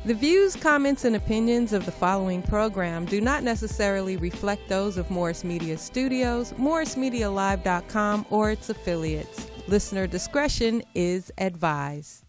The views, comments, and opinions of the following program do not necessarily reflect those of Morris Media Studios, MorrisMediaLive.com, or its affiliates. Listener discretion is advised.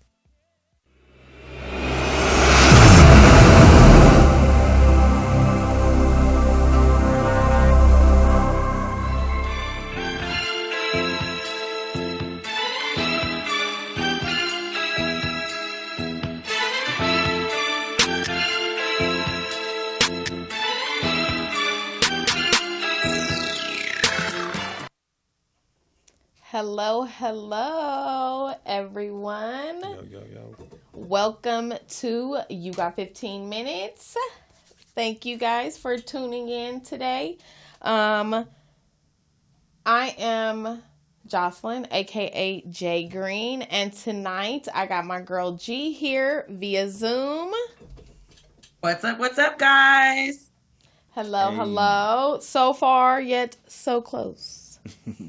Hello, everyone. Yo. Welcome to You Got 15 Minutes. Thank you guys for tuning in today. I am Jocelyn, aka J Green, and tonight I got my girl G here via Zoom. What's up, guys? Hello. So far, yet so close.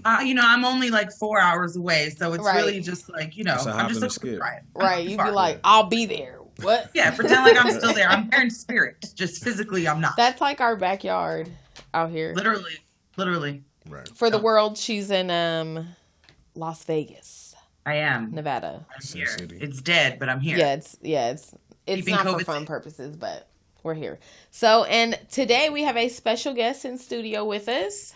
I'm only like 4 hours away, so it's really just like, I'm just skip. Right, you'd be like, I'll be there. What? Yeah, pretend like I'm still there. I'm there in spirit, just physically I'm not. That's like our backyard out here. Literally. Right. For the world, she's in Las Vegas. I am. Nevada. I'm here. It's dead, but I'm here. It's not for fun purposes, but we're here. So, and today we have a special guest in studio with us.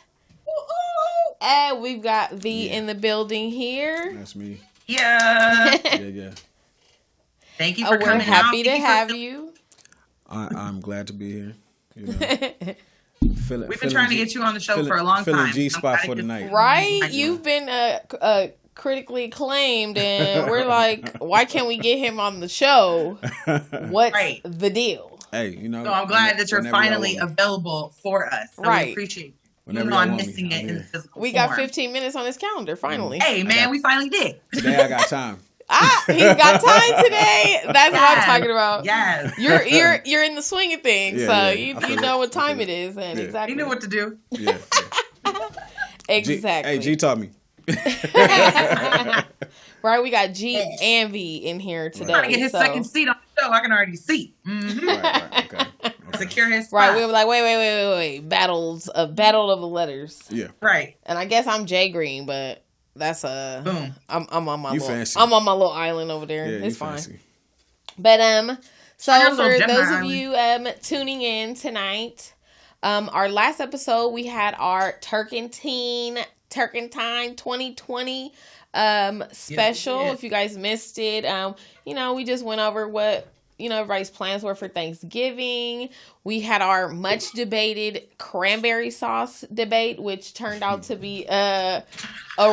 And we've got V in the building here. That's me. Yeah. Yeah. Thank you for coming. We're happy to have you. I'm glad to be here. We've been trying to get you on the show for a long time. Feeling G-spot for the night. Right? You've been critically acclaimed, and we're like, why can't we get him on the show? What's the deal? Hey, So I'm glad that you're finally available for us. So we appreciate you. I'm missing it in the physical form. We got 15 minutes on his calendar, finally. Hey, man, we finally did. Today I got time. He's got time today. That's what I'm talking about. Yes. You're in the swing of things, you know what time it is, and exactly. You know what to do. Yeah. Exactly. G taught me. Right, we got G and V in here today. Trying to get his second seat on the show. I can already see. Mm-hmm. Right, okay. Secure his spot. Right, we were like, wait. Battle of the letters. Yeah. Right. And I guess I'm J Green, but that's boom. I'm on my fancy. I'm on my little island over there. Yeah, it's fine. Fancy. But so for those of island. you tuning in tonight, our last episode we had our Turkentine 2020 special. Yes. If you guys missed it, we just went over what everybody's plans were for Thanksgiving. We had our much debated cranberry sauce debate, which turned out to be a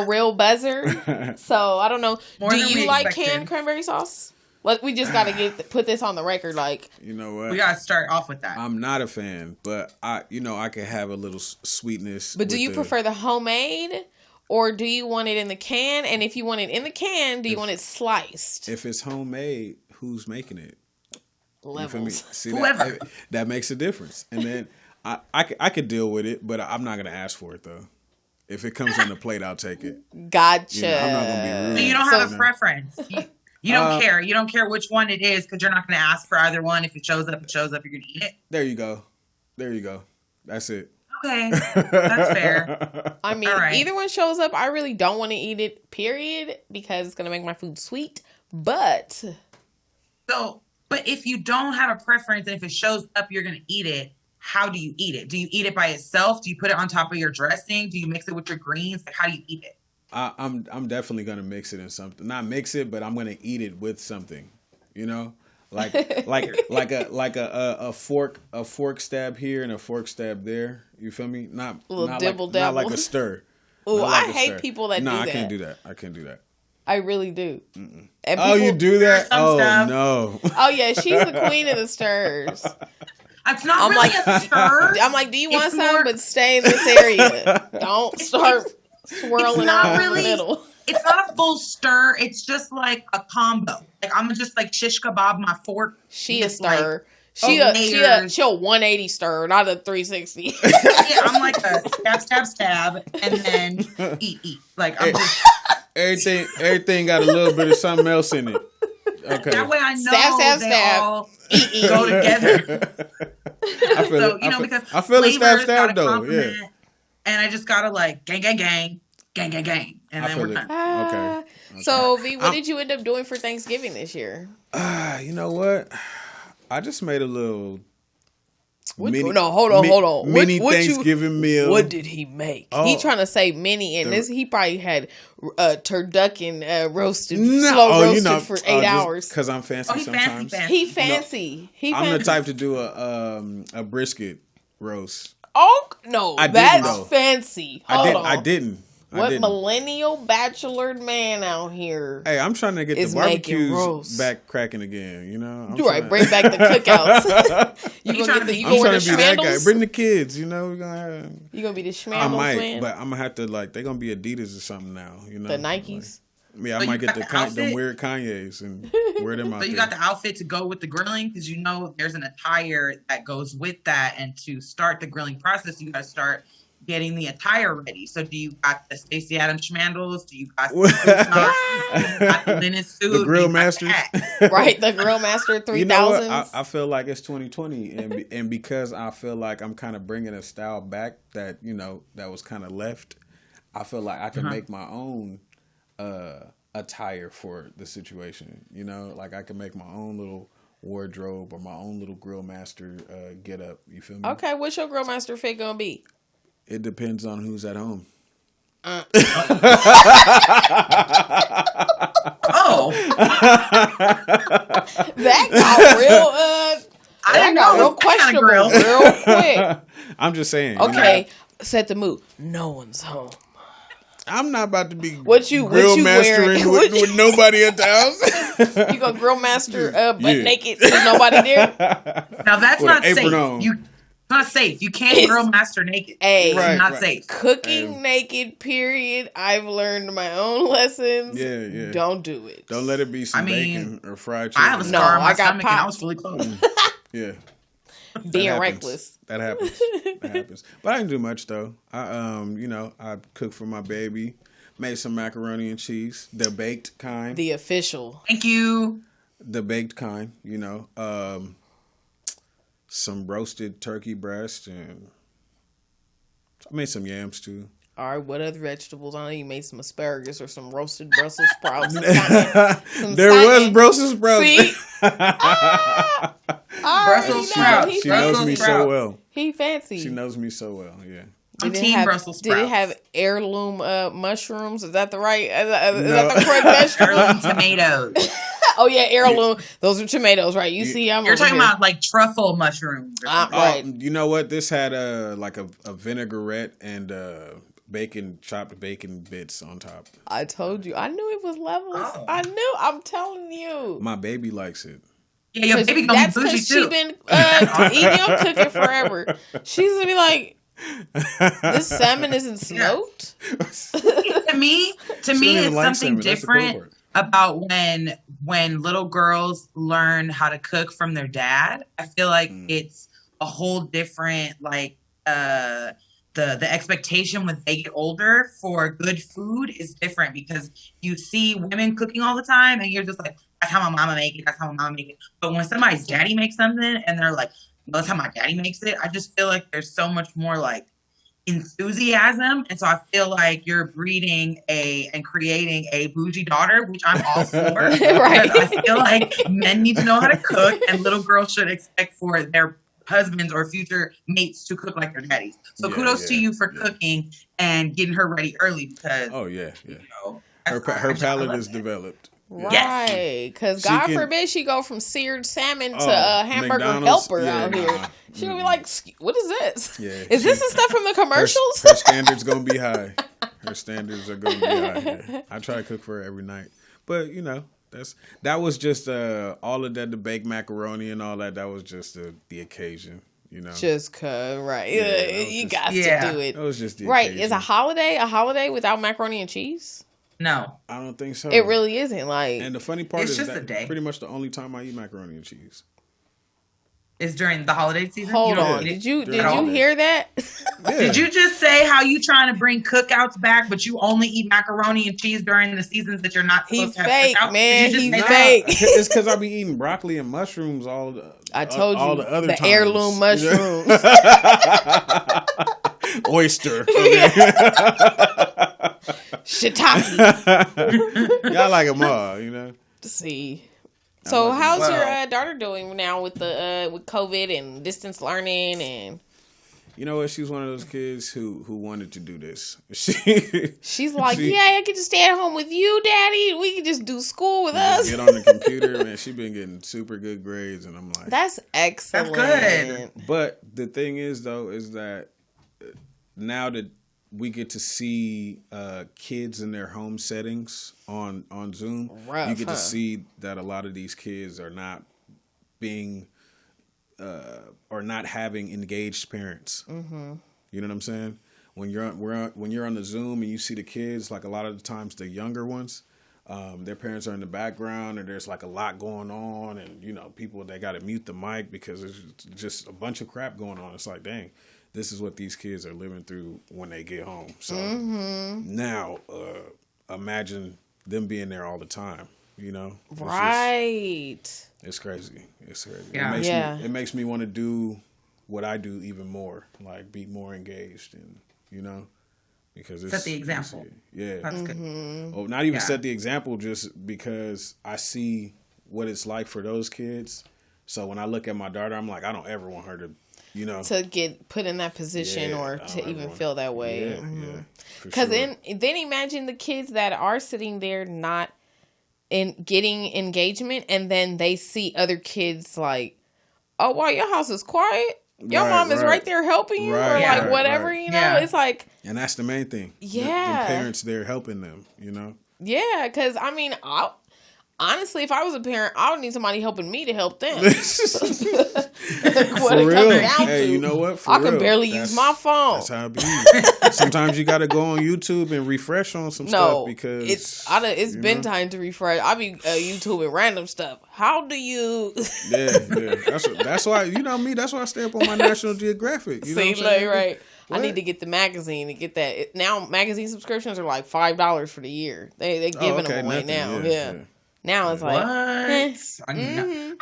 real buzzer. So I don't know. Do you like canned cranberry sauce? We just got to put this on the record. Like, you know what? We got to start off with that. I'm not a fan, but I could have a little sweetness. But do you prefer the homemade? Or do you want it in the can? And if you want it in the can, do you want it sliced? If it's homemade, who's making it? Levels. See, whoever. That makes a difference. And then I could deal with it, but I'm not going to ask for it, though. If it comes on the plate, I'll take it. Gotcha. I'm not going to be rude. So you don't have a preference. You don't care. You don't care which one it is because you're not going to ask for either one. If it shows up, you're going to eat it. There you go. That's it. Okay. That's fair. I mean, either one shows up, I really don't want to eat it, period, because it's going to make my food sweet. But if you don't have a preference and if it shows up, you're going to eat it, how do you eat it? Do you eat it by itself? Do you put it on top of your dressing? Do you mix it with your greens? Like, how do you eat it? I'm definitely going to mix it in something. Not mix it, but I'm going to eat it with something, Like a fork stab here and a fork stab there. You feel me? Not like a stir. Oh, I hate people that do that. No, I can't do that. I really do. You do that? Oh, stuff. No. Oh, yeah, she's the queen of the stirs. It's not really a stir. I'm like, do you want some? But stay in this area. Don't start swirling out in the middle. It's not a full stir. It's just like a combo. Like, I'm just like shish kebab my fork. She a stir. She a 180 stir, not a 360. Yeah, I'm like a stab, and then eat. Like, I'm just... Everything got a little bit of something else in it. Okay. That way I know Stab, they stab. all go together. I feel So, it. because I feel it. Stab, flavors stab gotta though. complement, Yeah. and I just gotta like gang, gang, gang, gang, gang, gang, and I then feel we're it. done. Okay. So, V, what did you end up doing for Thanksgiving this year? You know what? I just made a little. No, hold on. Mini What Thanksgiving meal. What did he make? Oh. He trying to say mini, and he probably had turducken roasted, No, slow roasted for 8 hours. Because I'm fancy He's sometimes. He fancy. I'm the type to do a brisket roast. Oh no, I didn't, that's though. fancy. I didn't. What millennial bachelor man out here? Hey, I'm trying to get is the making barbecues roast. back cracking again. You know, You right, bring back the cookouts. you gonna get the, you I'm gonna wear trying the to be that guy. schmandles? Bring the kids. You know, we're gonna have. You gonna be the I schmandles might, man? but I'm gonna have to they're gonna be Adidas or something now. You know, The Nikes. I So might you get got the them outfit? weird Kanye's and wear them out So you there. got the outfit to go with the grilling, because there's an attire that goes with that, and to start the grilling process, you got to start getting the attire ready. So do you got the Stacey Adams schmandles? Do you got the do you got the linen suit? The Grill Do you got Masters. hat? Right, the Grill Master 3000s. You know what? I feel like it's 2020, and because I feel like I'm kind of bringing a style back that that was kind of left. I feel like I can make my own attire for the situation. Like I can make my own little wardrobe or my own little Grill Master get up. You feel me? Okay, what's your Grill Master fit gonna be? It depends on who's at home. Oh, That got real. I That didn't got know real what kind of questionable grill. real quick. I'm just saying. Okay, set the mood. No one's home. I'm not about to be What you Grill wearing? Mastering with nobody at the house. You gonna Grill Master butt naked? There's nobody there. Now that's With an not safe. apron on. Not safe. You can't grill master naked. Hey, It's not safe. Cooking naked. Period. I've learned my own lessons. Yeah. Don't do it. Don't let it be some bacon or fried chicken. I have a scar on my I got stomach and I popped. was fully clothed. Yeah. Being happens. reckless. That happens. That happens. But I didn't do much though. I cooked for my baby. Made some macaroni and cheese, the baked kind. The official. Thank you. The baked kind, some roasted turkey breast, and I made some yams too. All right, what other vegetables? I know you made some asparagus or some roasted Brussels sprouts. There was Brussels sprouts. See? Brussels sprouts. She knows me so well. He fancy. She knows me so well. Yeah. I'm team Brussels sprouts. Did it have heirloom mushrooms? Is that the right? Is that the correct vegetable? Heirloom tomatoes. Oh yeah, heirloom. Those are tomatoes, right? You see, You're talking about like truffle mushrooms. Right. You know what? This had like a vinaigrette and chopped bacon bits on top. I told you. I knew it was levels. Oh. I knew. I'm telling you. My baby likes it. Yeah, your baby gonna be bougie she too. been eating on cooking forever. She's gonna be like, this salmon isn't smoked. to me, She don't it's even like something salmon. That's the cool different part. about when little girls learn how to cook from their dad. I feel like it's a whole different the expectation when they get older for good food is different, because you see women cooking all the time and you're just like, that's how my mama make it, that's how my mama make it. But when somebody's daddy makes something and they're like, well, that's how my daddy makes it, I just feel like there's so much more enthusiasm. And so I feel like you're breeding and creating a bougie daughter, which I'm all for. Right. Because I feel like men need to know how to cook, and little girls should expect for their husbands or future mates to cook like their daddies. So kudos to you for cooking and getting her ready early, because her palate is developed. Right, because God forbid she go from seared salmon to hamburger McDonald's, helper out here. She'll be like, what is this? Yeah, is this the stuff from the commercials? Her standards gonna be high. Her standards are gonna be high. Yeah. I try to cook for her every night, but that was just all of that, the baked macaroni and all that. That was just the occasion. Just cause, right? You got to do it. That was just the right. occasion. Is a holiday without macaroni and cheese? No, I don't think so. It really isn't. And the funny part it's is just that a day. pretty much the only time I eat macaroni and cheese. is during the holiday season. Hold You don't on. eat it Did you at all? hear that? Yeah. Did you just say how you trying to bring cookouts back, but you only eat macaroni and cheese during the seasons that you're not He supposed to have fake, cookouts? man. Did you He just say that? fake. It's because I be eating broccoli and mushrooms I told all you, the other the times. heirloom mushrooms. Oyster. Shiitake. Y'all like them all, you know. See. So like how's them. your Wow. daughter doing now with the with COVID and distance learning and? You know what? She's one of those kids who wanted to do this. She's like, yeah, I get to stay at home with you, Daddy. We can just do school with us. Get on the computer, man. She's been getting super good grades, and I'm like, That's excellent. That's good. But the thing is, though, is that now that we get to see kids in their home settings on Zoom, Rough, you get huh? to see that a lot of these kids are not being or not having engaged parents. Mm-hmm. You know what I'm saying? When you're on the Zoom and you see the kids, like a lot of the times the younger ones, their parents are in the background and there's like a lot going on, and you know people they got to mute the mic because there's just a bunch of crap going on. It's like, dang, this is what these kids are living through when they get home. So now, imagine them being there all the time. You know, Right. It's crazy. It's crazy. Yeah. It makes me want to do what I do even more, like be more engaged, and you know, because it's Set the example. Yeah. That's good. Oh, not even Yeah. set the example, just because I see what it's like for those kids. So when I look at my daughter, I'm like, I don't ever want her to, you know, To get put in that position Yeah, or I don't to ever even want- feel that way. Yeah, yeah. for Because sure. then imagine the kids that are sitting there not in getting engagement, and then they see other kids like, oh wow, your house is quiet. Your Right, mom is right. right there helping you, Right, or like right, whatever. right. You know, Yeah. it's like And that's the main thing. Yeah. The parents there helping them, you know. yeah. Because I mean, honestly, if I was a parent, I would need somebody helping me to help them. For real. Hey, you know what? For I can real. barely use my phone. That's how it be. Sometimes you got to go on YouTube and refresh on some No, stuff because it's you been know? time to refresh. I be YouTubing random stuff. How do you Yeah. That's why you know me. That's why I stay up on my National Geographic. You know see? what I'm Like, saying? right. I What? need to get the magazine and get that. Now magazine subscriptions are like $5 for the year. They giving them away nothing. now. Yeah, Yeah. yeah. Now it's What? like I didn't know. mhm.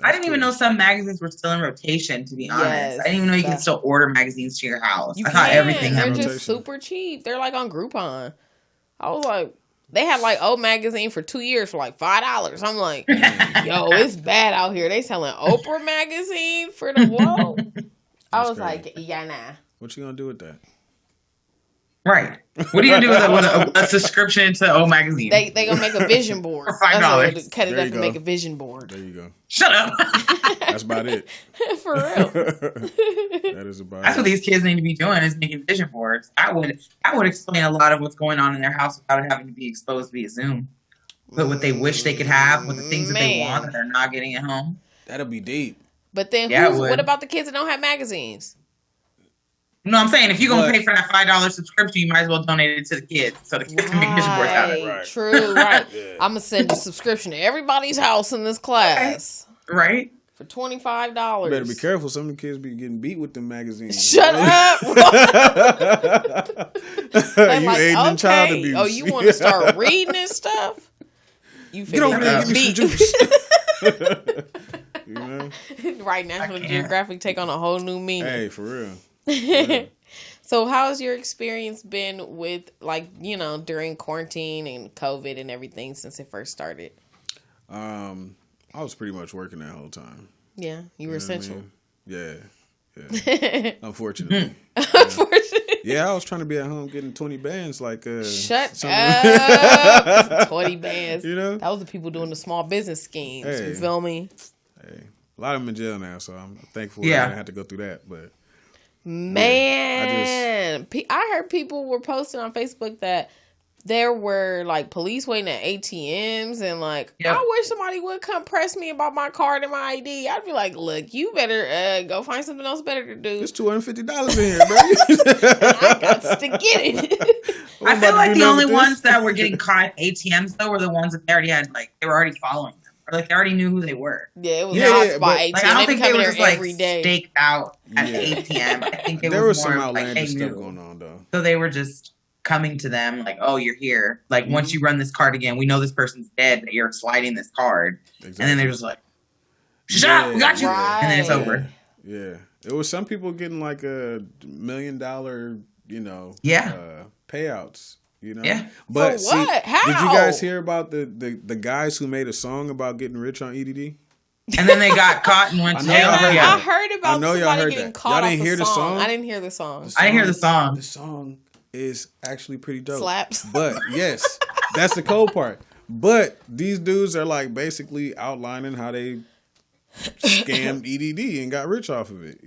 I didn't even know some magazines were still in rotation, to be honest. Yes. I didn't even know you can still order magazines to your house. You I thought can. everything They're had rotation. just super cheap. They're like on Groupon. I was like, they had like old magazine for 2 years for like $5. I'm like, yo, it's bad out here. They selling Oprah magazine for the low. I That's was crazy. like, yeah, nah. What you gonna do with that? Right. What are you gonna do with a subscription to O Magazine? They gonna make a vision board. For $5. That's what they cut it There up you and go. make a vision board. There you go. Shut up. That's about it. For real. That is about That's it. what these kids need to be doing is making vision boards. That would explain a lot of what's going on in their house without it having to be exposed via Zoom. But what they wish they could have, with the things that they Man. want that they're not getting at home. That'll be deep. But then Yeah, it would. what about the kids that don't have magazines? No, I'm saying if you're gonna But- pay for that $5 subscription, you might as well donate it to the kids so the kids can make vision boards out of it. Right. True, right. Yeah. I'm gonna send a subscription to everybody's house in this class Right? for $25. You better be careful. Some of the kids be getting beat with them magazines. Shut up. You They're like, aiding in child okay. abuse. Oh, you want to start reading this stuff? You Get over there and finna give me some beat. juice. You know? Right, National can't. Geographic take on a whole new meaning. Hey, for real. Yeah. So how's your experience been with, like, you know, during quarantine and COVID and everything since it first started? I was pretty much working that whole time. Yeah, you were You know what I essential. mean? Yeah. Unfortunately. Unfortunately. Yeah, I was trying to be at home getting 20 bands like Shut some- up. 20 bands. You know? That was the people doing the small business schemes. Hey. You feel me? Hey, a lot of them in jail now, so I'm thankful Yeah. I didn't have to go through that. But Man, I heard people were posting on Facebook that there were like police waiting at ATMs and like, Yep. I wish somebody would come press me about my card and my ID. I'd be like, look, you better go find something else better to do. it's $250 in here, bro. I got to get it. I feel like the only ones that were getting caught at ATMs though were the ones that they already had, like they were already following them. or like they already knew who they were. Yeah, it was Yeah, not yeah, spot but- ATM. Like I don't They think be they coming were there just like every day. staked out at Yeah. the ATM. I think it There was was some more like outlandish they stuff knew. going on though. So they were just coming to them like, oh, you're here. Like Mm-hmm. once you run this card again, we know this person's dead, but you're sliding this card. Exactly. And then they're just like, shut up, we got you. Right. And then it's over. Yeah. There was some people getting like $1 million, Yeah. payouts. Yeah. But For what? See, did you How? guys hear about the guys who made a song about getting rich on EDD? And then they got caught and went I to know jail. y'all heard Yeah. I heard about I know y'all somebody heard getting that. caught Y'all didn't off hear a the song. song? I didn't hear the song. I didn't hear the song. The song is actually pretty dope. Slaps. But yes, that's the cold part. But these dudes are like basically outlining how they scammed EDD and got rich off of it,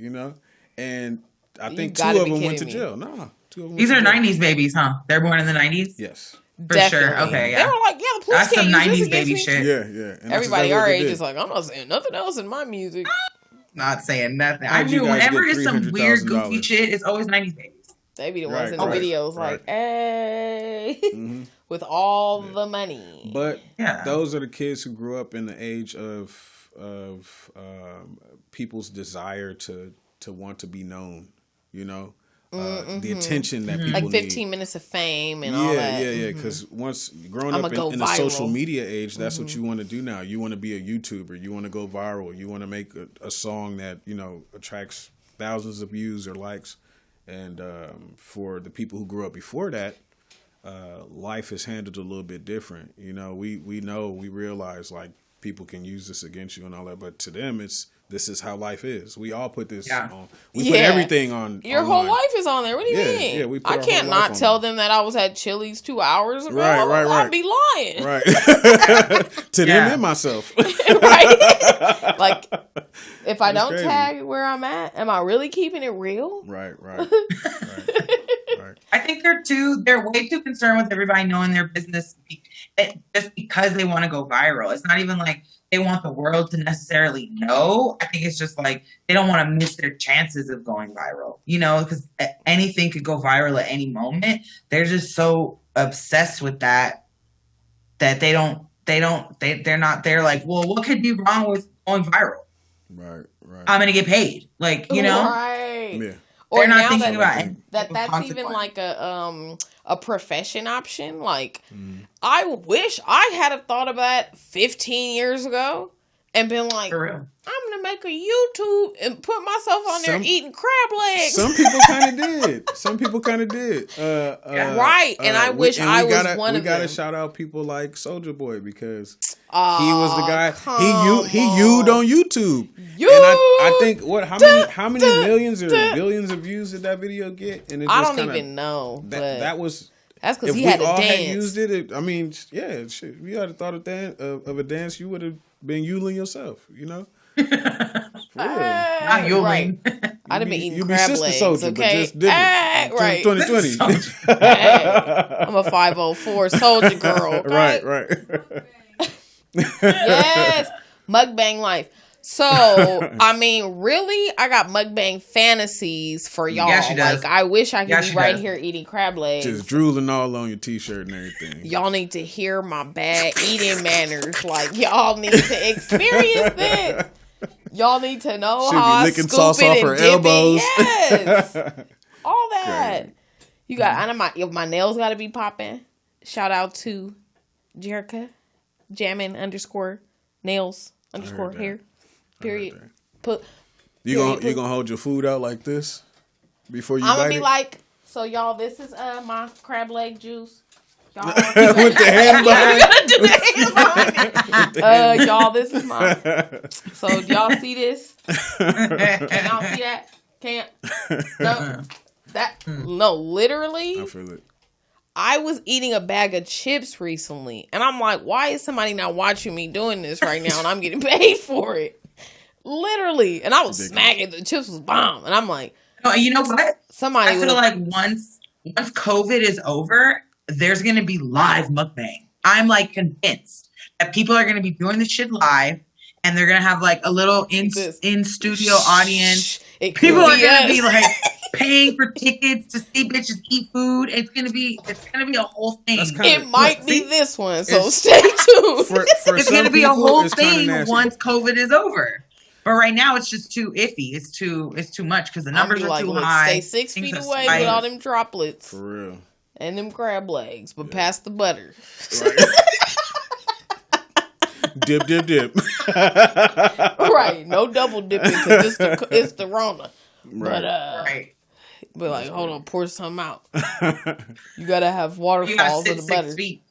And I You think two gotta of be them went to kidding me. jail. Nah, two of them. These went are to jail. 90s babies, huh? They're born in the 90s? Yes. For Definitely. sure. Okay, They yeah. were like, yeah, the police That's can't some use this 90s against baby me. shit. Yeah, yeah. And that's Everybody exactly our what they age did. is like, I'm not saying nothing else in my music. Not saying nothing. I How'd you knew guys whenever get it's some weird $300,000? goofy shit, it's always 90s babies. They be the ones Right, in the right, videos right. like, hey, Mhm. with all the money. But Yeah. those are the kids who grew up in the age of people's desire to want to be known. The attention that people Like 15 need. minutes of fame and all that. Yeah. Because once growing I'ma up go in the social viral. media age, that's what you want to do now. You want to be a YouTuber. You want to go viral. You want to make a song that attracts thousands of views or likes. And for the people who grew up before that, life is handled a little bit different. We realize like people can use this against you and all that, but to them this is how life is. We all put this on. We put everything on. Your online. whole life is on there. What do you mean? Yeah, we put I our can't whole life not on tell there. them that I was at Chili's 2 hours ago. Right. I'd be lying. Right. To them Yeah. and myself. Right? Like, if I That's don't crazy. tag where I'm at, am I really keeping it real? Right. I think they're way too concerned with everybody knowing their business just because they want to go viral. It's not even like they want the world to necessarily know. I think it's just like they don't want to miss their chances of going viral, because anything could go viral at any moment. They're just so obsessed with that they're like, well, what could be wrong with going viral? Right. I'm going to get paid. Like, Right. Yeah. Or they're not now thinking that, about it. that's even like a profession option. Like, I wish I had have thought of that 15 years ago and been like, For real. I'm gonna make a YouTube and put myself on there eating crab legs. Some people kind of did. Right, and I wish I was one of We gotta them. shout out people like Soulja Boy because Aw, he was the guy. come He used on YouTube. You. And I think how many millions or billions of views did that video get? And it I just don't kinda, even know. That was. That's because If he we had to all dance. had used it, I mean, yeah, shit. If you had thought of a dance, you would have been yuling yourself. For real. Not Yuling. I'd have been eating You be crab Sister legs, Soldier, okay? but just different. Right. 2020. Hey, I'm a 504 soldier girl. Okay? Right. Yes. Mukbang life. So, I mean, really, I got mukbang fantasies for y'all. Yeah, she does. Like, I wish I could Yeah, be she right does. here eating crab legs. Just drooling all on your t-shirt and everything. Y'all need to hear my bad eating manners. Like, y'all need to experience this. Y'all need to know She'll how be I licking scoop sauce it off and her dip it. elbows. Yes. All that. Crazy. You got, I know my nails got to be popping. Shout out to Jerica, Jammin _nails _ hair. Period. Put. You gonna hold your food out like this before you I'm bite gonna be it? like, so y'all, this is my crab leg juice. Y'all, With the hand behind it. y'all, this is mine. So do y'all see this? Can y'all see that? Can't. No. No, literally. I feel it. I was eating a bag of chips recently, and I'm like, why is somebody not watching me doing this right now, and I'm getting paid for it? Literally. And I was smacking. The chips was bomb. And I'm like, No, you know what? somebody I feel would like once COVID is over, there's going to be live mukbang. I'm like convinced that people are going to be doing this shit live, and they're going to have like a little in studio audience. It People could are be going to us. be like paying for tickets to see bitches eat food. It's gonna be a whole thing. It might be this one, so stay tuned. For It's some gonna be a people, whole it's kinda thing nasty. once COVID is over. But right now, it's just too iffy. It's too much because the numbers are too high. Stay 6 Things feet are away spiked. with all them droplets For real. and them crab legs, but pass the butter. Right. Dip, dip, dip. Right, no double dipping because it's the Rona. Right. But Right. but like, hold on, pour some out. You gotta have waterfalls You of gotta the sit butter. 6 feet.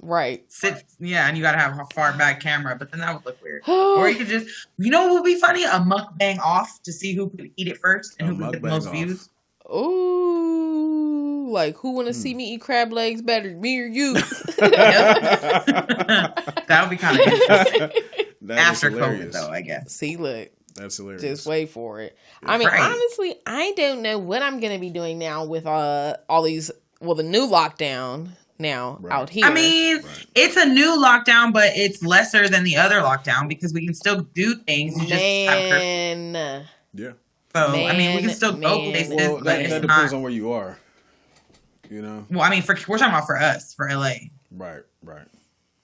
Right. And you gotta have a far back camera, but then that would look weird. Or you could just, you know what would be funny? A mukbang off to see who could eat it first and who could get the most views. Ooh, like who want to see me eat crab legs better, me or you? That would be kind of interesting. After COVID, hilarious. though, I guess. See, look, That's hilarious. just wait for it. I mean, Right. honestly, I don't know what I'm gonna be doing now with all these. Well, the new lockdown now out here. I mean, it's a new lockdown, but it's lesser than the other lockdown because we can still do things. You just have man. Yeah. So, I mean, we can still go places, Well, but that it's depends not. on where you are. You know? Well, I mean, we're talking about for us, for LA. Right.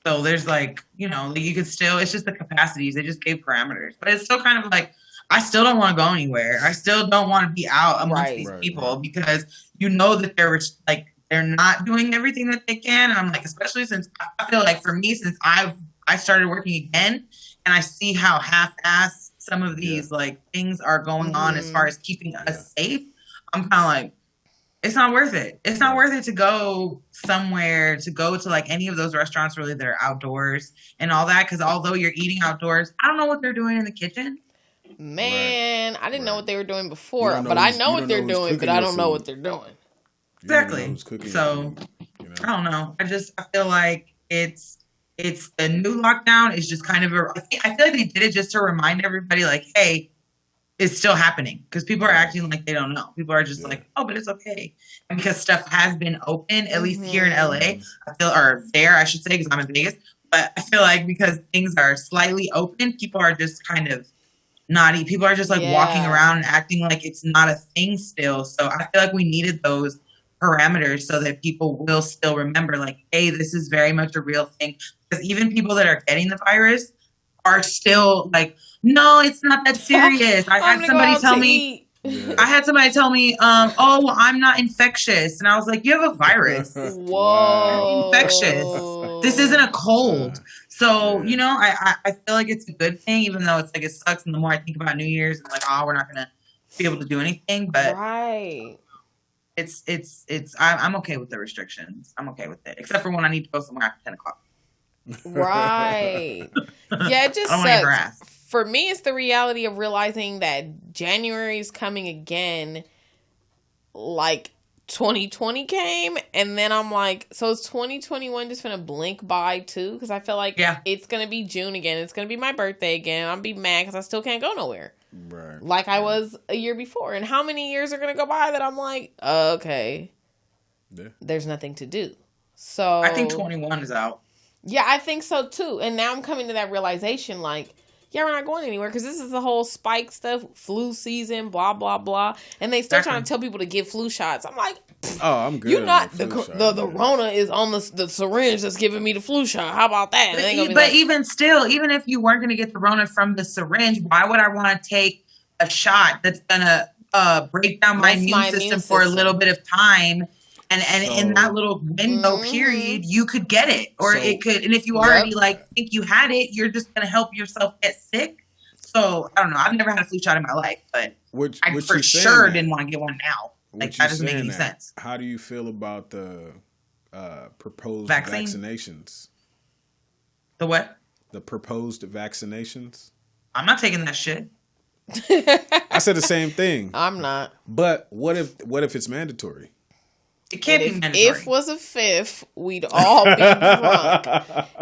So there's like, you know, like you could still, it's just the capacities. They just gave parameters. But it's still kind of like, I still don't want to go anywhere. I still don't want to be out amongst these people because you know that they're not doing everything that they can. And I'm like, especially since I feel like for me, since I started working again and I see how half-assed some of these like things are going on as far as keeping us safe, I'm kind of like, it's not worth it. It's not worth it to go somewhere, to go to like any of those restaurants really that are outdoors and all that. Because although you're eating outdoors, I don't know what they're doing in the kitchen. Man, I didn't know what they were doing before, don't know but I who's- know you what don't they're know who's doing, but cooking I your don't know food. what they're doing. You don't know Exactly. who's cooking So your food, you know? I don't know. I feel like it's the new lockdown is just kind of I feel like they did it just to remind everybody like, hey, it's still happening because people are acting like they don't know. People are just like, oh, but it's okay. And because stuff has been open, at least here in LA, I feel, or there, I should say, because I'm in Vegas, but I feel like because things are slightly open, people are just kind of naughty. People are just like walking around and acting like it's not a thing still. So I feel like we needed those parameters so that people will still remember like, hey, this is very much a real thing. Because even people that are getting the virus are still like, no, it's not that serious. I had somebody tell me, oh, well, I'm not infectious. And I was like, you have a virus. Whoa. Infectious. This isn't a cold. So, you know, I feel like it's a good thing, even though it's like it sucks. And the more I think about New Year's, I'm like, oh, we're not going to be able to do anything. But I'm okay with the restrictions. I'm okay with it. Except for when I need to go somewhere after 10 o'clock. Right. Yeah, it just sucks. For me, it's the reality of realizing that January is coming again, like 2020 came, and then I'm like, so is 2021 just gonna blink by too? Because I feel like it's gonna be June again. It's gonna be my birthday again. I'll be mad because I still can't go nowhere. Right. Like I was a year before. And how many years are gonna go by that I'm like, okay, there's nothing to do. So I think 21 is out. Yeah, I think so too. And now I'm coming to that realization, like, yeah, we're not going anywhere because this is the whole spike stuff, flu season, blah, blah, blah. And they still trying to tell people to get flu shots. I'm like, oh, I'm good. You're not, the Rona is on the syringe that's giving me the flu shot. How about that? But even still, even if you weren't going to get the Rona from the syringe, why would I want to take a shot that's going to break down my immune system for a little bit of time? And in that little window period, you could get it, or it could. And if you already think you had it, you're just gonna help yourself get sick. So I don't know. I've never had a flu shot in my life, but I for sure didn't want to get one now. Like that doesn't make any sense. How do you feel about the proposed vaccine? Vaccinations? The what? The proposed vaccinations. I'm not taking that shit. I said the same thing. I'm not. But what if it's mandatory? It can't be mandatory. If was a fifth, we'd all be drunk.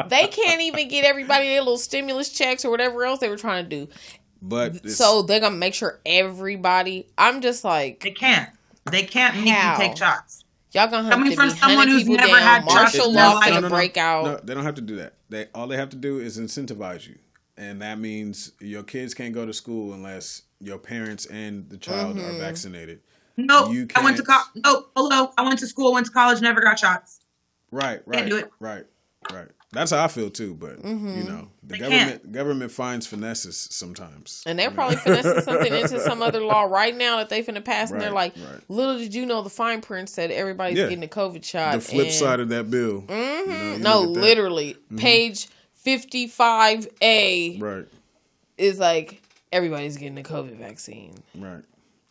They can't even get everybody their little stimulus checks or whatever else they were trying to do. But so they're gonna make sure everybody. I'm just like they can't make you take shots. Y'all gonna have coming to from be someone who's never down, had martial law for the breakout. No, they don't have to do that. All they have to do is incentivize you, and that means your kids can't go to school unless your parents and the child are vaccinated. Nope. You I went to can't. nope. Hello. I went to school, went to college, never got shots. Right. Can't do it. Right. That's how I feel too. But Mm-hmm. you know, the They government finds finesses sometimes. And they're you know? probably finessing something into some other law right now that they finna pass, and they're Right, like, right. little did you know the fine print said everybody's Yeah. getting a COVID shot. The flip and- side of that bill. Mhm. You No, look at that. literally, page 55A Right. is like everybody's getting a COVID vaccine. Right.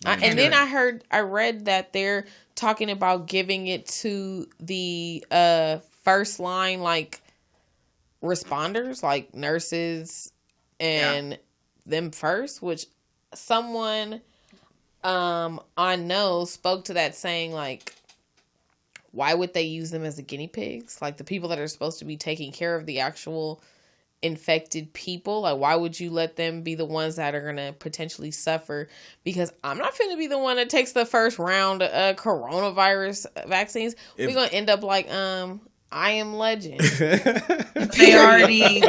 And then I read that they're talking about giving it to the first line like responders, like nurses and them first, which someone I know spoke to that saying like, why would they use them as the guinea pigs? Like the people that are supposed to be taking care of the actual infected people, like why would you let them be the ones that are gonna potentially suffer? Because I'm not finna be the one that takes the first round of coronavirus vaccines. We're gonna end up like I Am Legend. They already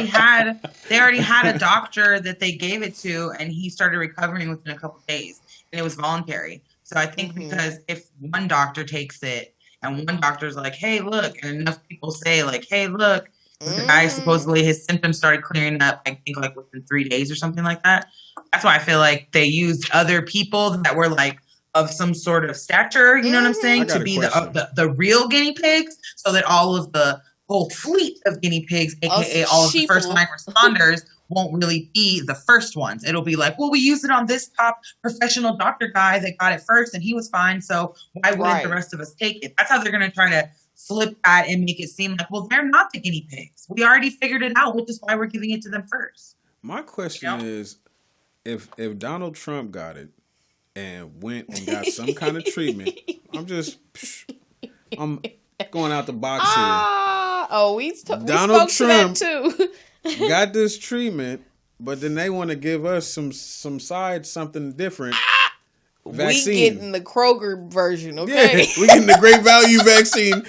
had a doctor that they gave it to, and he started recovering within a couple of days, and it was voluntary. So I think because if one doctor takes it and one doctor's like, hey, look, and enough people say like, hey, look, the guy supposedly his symptoms started clearing up, I think like within 3 days or something like that. That's why I feel like they used other people that were like of some sort of stature, you know what I'm saying, to be the real guinea pigs, so that all of the whole fleet of guinea pigs, aka all of the first line responders, won't really be the first ones. It'll be like, well, we used it on this top professional doctor guy that got it first and he was fine, so why wouldn't the rest of us take it? That's how they're going to try to flip that and make it seem like, well, they're not the guinea pigs. We already figured it out, which is why we're giving it to them first. My question is, if Donald Trump got it and went and got some kind of treatment, I'm going out the box here. We Donald spoke Trump to that too. got this treatment, but then they want to give us something different. Vaccine. We getting the Kroger version, okay? Yeah, we getting the Great Value vaccine.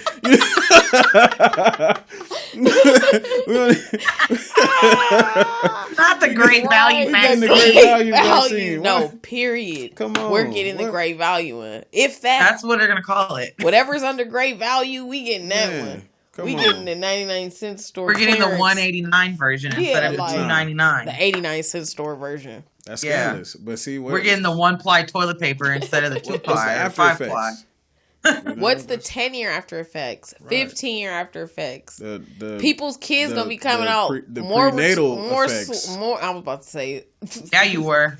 Not the Great Value vaccine. The Great Value vaccine. No, period. Come on. We're getting the Great Value one. If that's what they're going to call it. Whatever's under Great Value, we getting that one. We getting the 99-cent store. We're getting the 189 version instead of the 299. The 89-cent store version. That's scandalous. But see, we're getting the 1-ply toilet paper instead of the 2-ply or 5-ply. What's the 10-year after effects? 15-year after effects? The people's kids gonna be coming out more prenatal effects. More. I was about to say. Yeah, you were.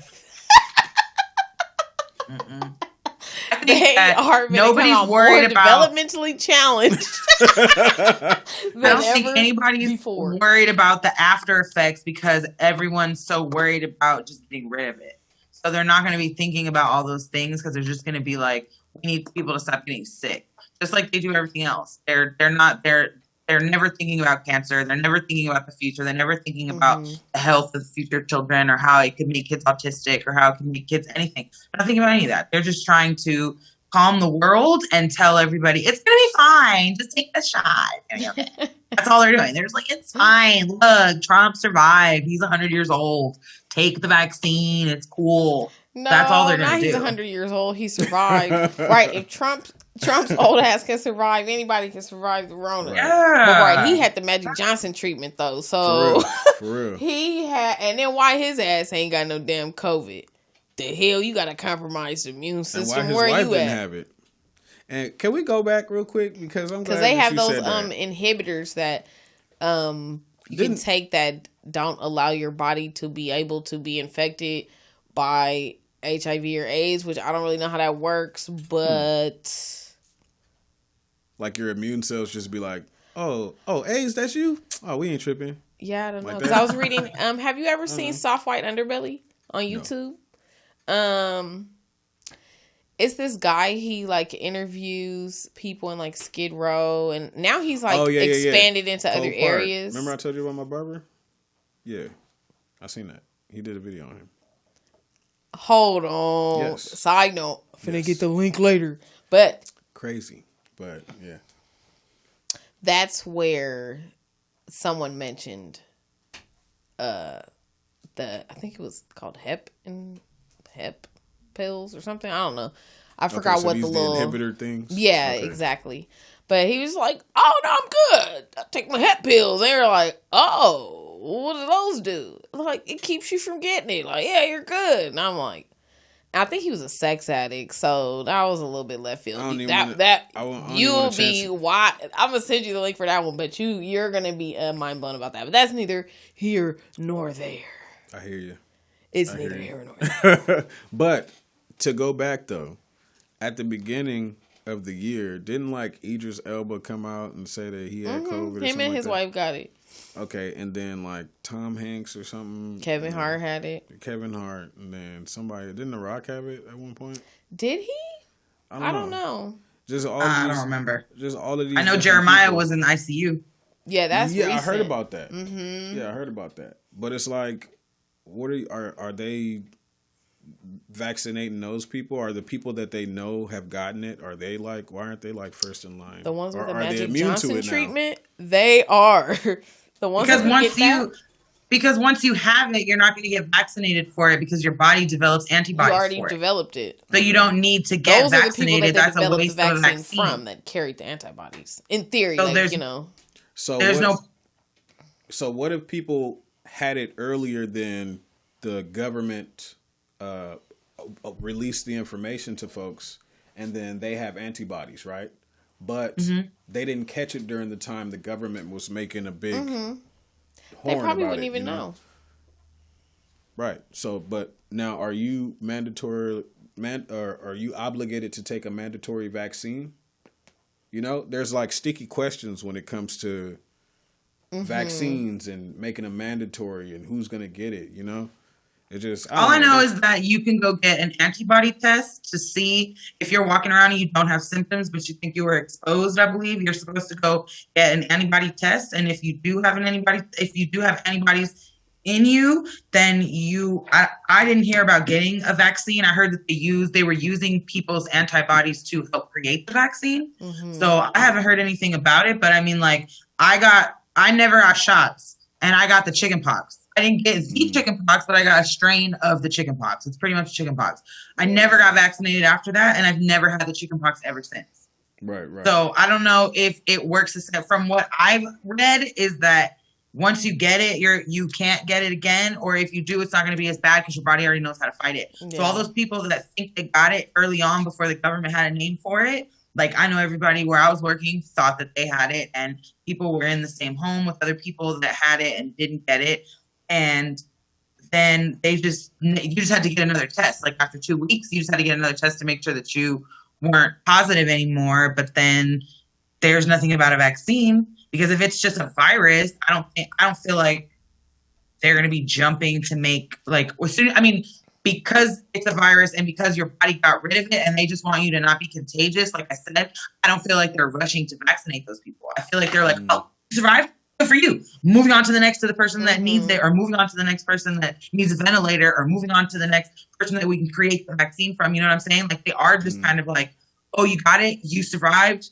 They are nobody's worried about developmentally challenged. I don't think anybody's worried about the after effects because everyone's so worried about just getting rid of it. So they're not going to be thinking about all those things because they're just going to be like, we need people to stop getting sick, just like they do everything else. They're never thinking about cancer. They're never thinking about the future. They're never thinking about the health of future children or how it could make kids autistic or how it can make kids anything. They're not thinking about any of that. They're just trying to calm the world and tell everybody, it's going to be fine. Just take the shot. That's all they're doing. They're just like, it's fine. Look, Trump survived. He's 100 years old. Take the vaccine. It's cool. No, that's all they're going to do. He's 100 years old. He survived. Right. If Trump's old ass can survive, anybody can survive the Rona. Yeah. But right, he had the Magic Johnson treatment though. So for real. He had, and then why his ass ain't got no damn COVID? The hell, you got a compromised immune system. And why his where wife you didn't at? have it. And can we go back real quick because they have those inhibitors that you can take that don't allow your body to be able to be infected by HIV or AIDS, which I don't really know how that works, but like your immune cells just be like, oh, AIDS, that's you? Oh, we ain't tripping. Yeah, I don't know. Because I was reading, have you ever seen Soft White Underbelly on YouTube? No. It's this guy, he like interviews people in like Skid Row, and now he's like expanded into other areas. Remember I told you about my barber? Yeah, I seen that. He did a video on him. Hold on. Yes. Side note, finna get the link later. But crazy. But yeah. That's where someone mentioned I think it was called hep pills or something. I don't know. I forgot so what these the little inhibitor things. Yeah, Okay. exactly. But he was like, "Oh no, I'm good. I take my hep pills." And they were like, "Oh, what do those do?" Like, it keeps you from getting it. Like, yeah, you're good. And I'm like, I think he was a sex addict, so that was a little bit left field. I don't even That wanna- that I don't even you'll wanna be chance it. why I'm gonna send you the link for that one, but you're gonna be mind blown about that. But that's neither here nor there. I hear you. It's I neither hear you. here nor there. But to go back though, at the beginning of the year, didn't like Idris Elba come out and say that he had COVID? Or Him something and like his that? wife got it. Okay, and then like Tom Hanks or something. Kevin Hart had it. Kevin Hart, and then somebody didn't The Rock have it at one point? Did he? I don't know. Just all I these, don't remember. Just all of these. I know different Jeremiah people. was in the ICU. Yeah, that's yeah. recent. I heard about that. Mm-hmm. Yeah, I heard about that. But it's like, what are they vaccinating those people? Are the people that they know have gotten it? Are they like? Why aren't they like first in line? The ones with Or the are they Magic immune to Johnson it now? treatment, they are. The ones Because that once get that, because once you have it, you're not going to get vaccinated for it because your body develops you antibodies already for it. developed it. So you don't need to get Those are the people vaccinated. that they That's a developed the waste of a vaccine vaccine. from that carried the antibodies. In theory, So like, there's- you know. So There's what, no. So what if people had it earlier than the government released the information to folks, and then they have antibodies, right? But they didn't catch it during the time the government was making a big. Horn They probably about wouldn't it, even you know. Right. So, but now, are you or are you obligated to take a mandatory vaccine? You know, there's like sticky questions when it comes to vaccines and making them mandatory and who's going to get it. You know, it just All I know is that you can go get an antibody test to see if you're walking around and you don't have symptoms, but you think you were exposed. I believe you're supposed to go get an antibody test, and if you do have antibodies in you, then I didn't hear about getting a vaccine. I heard that they were using people's antibodies to help create the vaccine. So I haven't heard anything about it, but I mean, like, I never got shots, and I got the chicken pox. I didn't get the chicken pox, but I got a strain of the chicken pox. It's pretty much chicken pox. I never got vaccinated after that, and I've never had the chicken pox ever since. Right. So I don't know if it works. From what I've read is that once you get it, you can't get it again, or if you do, it's not going to be as bad because your body already knows how to fight it. Yeah. So all those people that think they got it early on before the government had a name for it, like, I know everybody where I was working thought that they had it, and people were in the same home with other people that had it and didn't get it. And then you just had to get another test. Like, after 2 weeks, you just had to get another test to make sure that you weren't positive anymore. But then there's nothing about a vaccine, because if it's just a virus, I don't feel like they're going to be jumping to make, like, because it's a virus and because your body got rid of it and they just want you to not be contagious. Like I said, I don't feel like they're rushing to vaccinate those people. I feel like they're like, oh, you survived? Good for you. Moving on to the next, to the person that needs it, or moving on to the next person that needs a ventilator, or moving on to the next person that we can create the vaccine from. You know what I'm saying? Like, they are just kind of like, oh, you got it, you survived,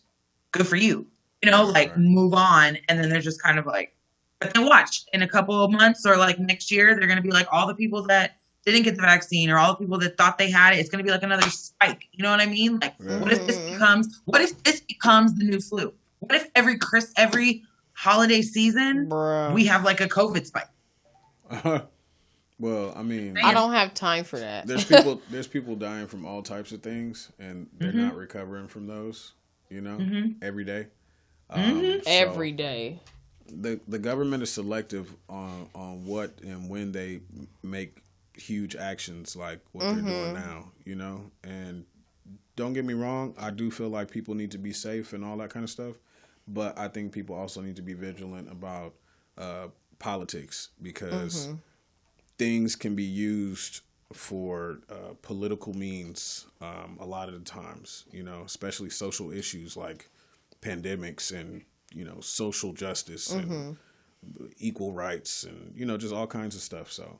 good for you. You know, like, move on. And then they're just kind of like, but then watch, in a couple of months or like next year, they're going to be like, all the people that didn't get the vaccine, or all the people that thought they had it, it's going to be like another spike. You know what I mean? Like, what if this becomes the new flu? What if every holiday season we have like a COVID spike? Well, I mean, I don't have time for that. There's people dying from all types of things, and they're not recovering from those. You know, every day. Every day. The government is selective on what and when they make huge actions like what they're doing now, you know. And don't get me wrong, I do feel like people need to be safe and all that kind of stuff, but I think people also need to be vigilant about politics, because things can be used for political means a lot of the times, you know, especially social issues like pandemics and, you know, social justice and equal rights and, you know, just all kinds of stuff. So,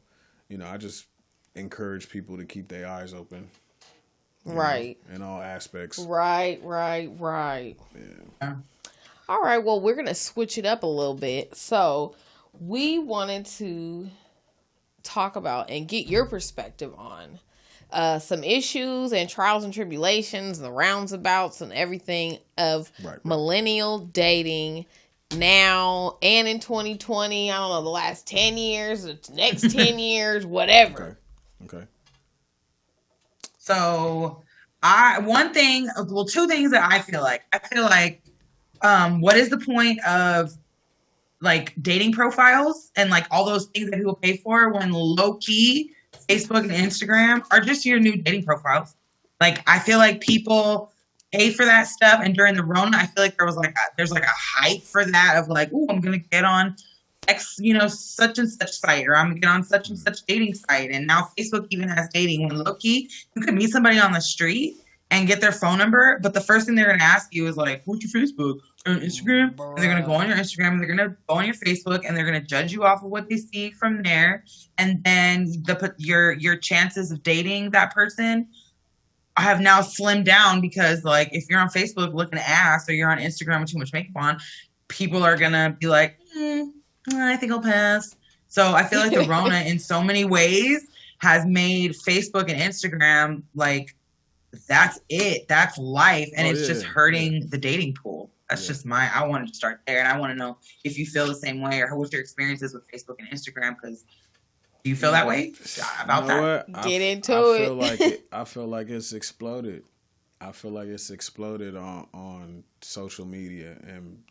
you know, I just encourage people to keep their eyes open. Right. Know, in all aspects. Right. Yeah. All right. Well, we're going to switch it up a little bit. So we wanted to talk about and get your perspective on some issues and trials and tribulations and the roundabouts and everything of millennial dating now and in 2020. I don't know, the last 10 years, the next 10 years, whatever. Okay. So two things that I feel like. What is the point of like dating profiles and like all those things that people pay for when low key Facebook and Instagram are just your new dating profiles? Like, I feel like people pay for that stuff, and during the Rona, I feel like there's like a hype for that of like, oh, I'm gonna get on X, such and such site, or I'm gonna get on such and such dating site. And now Facebook even has dating. When low key, you could meet somebody on the street and get their phone number, but the first thing they're gonna ask you is like, what's your Facebook or Instagram? And they're gonna go on your Instagram, and they're gonna go on your Facebook, and they're gonna judge you off of what they see from there. And then your chances of dating that person have now slimmed down, because like if you're on Facebook looking ass, or you're on Instagram with too much makeup on, people are gonna be like, I think I'll pass. So I feel like the Rona in so many ways has made Facebook and Instagram like, that's it. That's life. And it's just hurting the dating pool. That's just I wanted to start there. And I want to know if you feel the same way, or what's your experiences with Facebook and Instagram, because do you feel that way about that? Get into it. I feel like it's exploded. I feel like it's exploded on social media, and